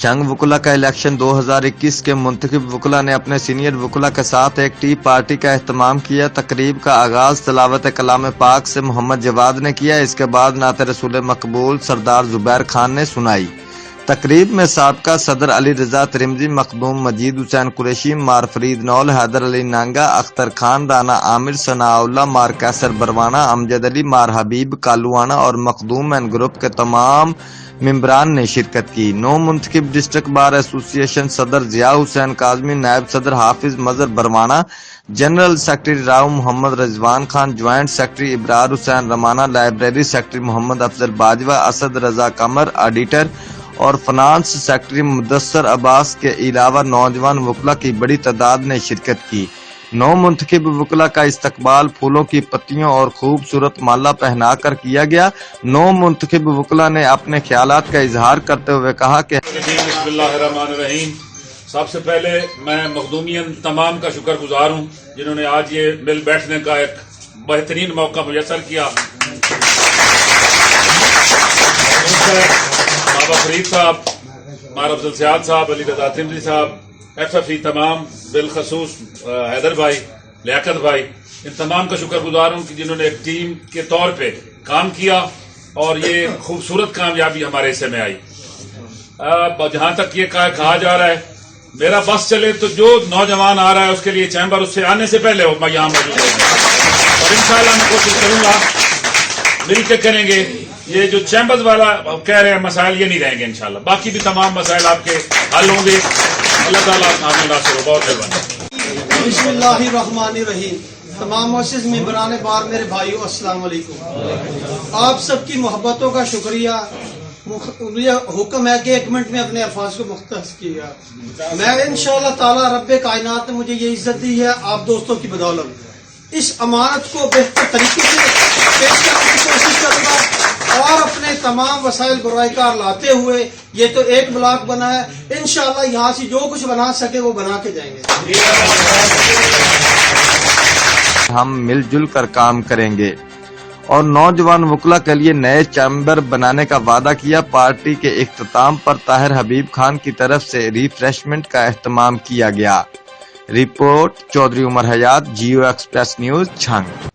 जंग वकुला का इलेक्शन 2021 के मुंतखब वकुला ने अपने सीनियर वकुला के साथ एक टी पार्टी का एहतमाम किया। तकरीब का आगाज तिलावत कलाम पाक से मोहम्मद जवाद ने किया। इसके बाद नात रसूल मकबूल सरदार जुबैर खान ने सुनाई। तकरीब में साबका सदर अली रजा तिरमिजी, मखदूम मजीद हुसैन कुरैशी, मार फरीद नौल, हैदर अली नांगा, अख्तर खान, राना आमिर, सनाउल्ला, मार कैसर बरवाना, अमजद अली, मार हबीब कालुआना और मखदूम एंड ग्रुप के तमाम मेंबरान ने शिरकत की। नौ मुंतखब डिस्ट्रिक्ट बार एसोसिएशन सदर जिया हुसैन काजमी, नायब सदर हाफिज मजहर Barwana, general secretary Rao Mohammad रजवान Khan, joint secretary Ibrar Hussain रमाना, लाइब्रेरी सेक्रेटरी मोहम्मद अफजल बाजवा, असद रजा कमर, ऑडिटर और फाइनेंस सेक्रेटरी मुदस्सर अब्बास के अलावा नौजवान वकला की बड़ी तादाद ने शिरकत की। नौ मुंतखब वकला का इस्तकबाल फूलों की पत्तियों और खूबसूरत माला पहनाकर किया गया। नौ मुंतखब वकला ने अपने ख्यालात का इजहार करते हुए कहा कि बिस्मिल्लाहिर्रहमानिर्रहीम। सबसे पहले मैं मखदूमियन तमाम का शुक्रगुजार हूँ जिन्होंने आज ये मिल बैठने का एक बेहतरीन मौका मुयसर किया। बाबा फरीद साहब, मार अफजल सियाद साहब, अली रजा तिरमिजी साहब, FFE तमाम, बिलखसूस हैदर भाई, लियाकत भाई, इन तमाम का शुक्रगुजार हूँ कि जिन्होंने एक टीम के तौर पे काम किया और ये खूबसूरत कामयाबी हमारे हिस्से में आई। जहां तक ये कहा जा रहा है मेरा बस चले तो जो नौजवान आ रहा है उसके लिए चैम्बर उससे आने से पहले मैं यहाँ मौजूद हूँ और इंशाल्लाह मैं कोशिश करूंगा मिलकर करेंगे। ये जो चैम्बर्स वाला कह रहे हैं मसाइल ये नहीं रहेंगे इंशाल्लाह, बाकी भी तमाम मसाइल आपके हल होंगे। अल्लाह ताला आमीन नासिर हो। बहुत मेहरबानी। बिस्मिल्लाहिर्रहमानिर्रहीम। तमाम मुअस्सिस मेंबरान बार, मेरे भाइयों, अस्सलाम वालेकुम। आप सबकी मोहब्बतों का शुक्रिया। मुझे हुक्म है कि 1 मिनट में अपने अल्फाज को मुख्तस किया। मैं इंशाअल्लाह ताला रब्बे कायनात ने मुझे ये इज्जत दी है आप दोस्तों की बदौलत। इस अमानत को बेहतर तरीके से पेश करने की कोशिश करूंगा और अपने तमाम वसाइल बुराईकार लाते हुए ये तो एक ब्लॉक बना है, इंशाअल्लाह यहाँ से जो कुछ बना सके वो बना के जाएंगे। हम मिलजुल कर काम करेंगे और नौजवान वकला के लिए नए चैम्बर बनाने का वादा किया। पार्टी के इख्तिताम पर ताहिर हबीब खान की तरफ से रिफ्रेशमेंट का एहतमाम किया गया। रिपोर्ट चौधरी उमर हयात, जियो एक्सप्रेस न्यूज, छंग।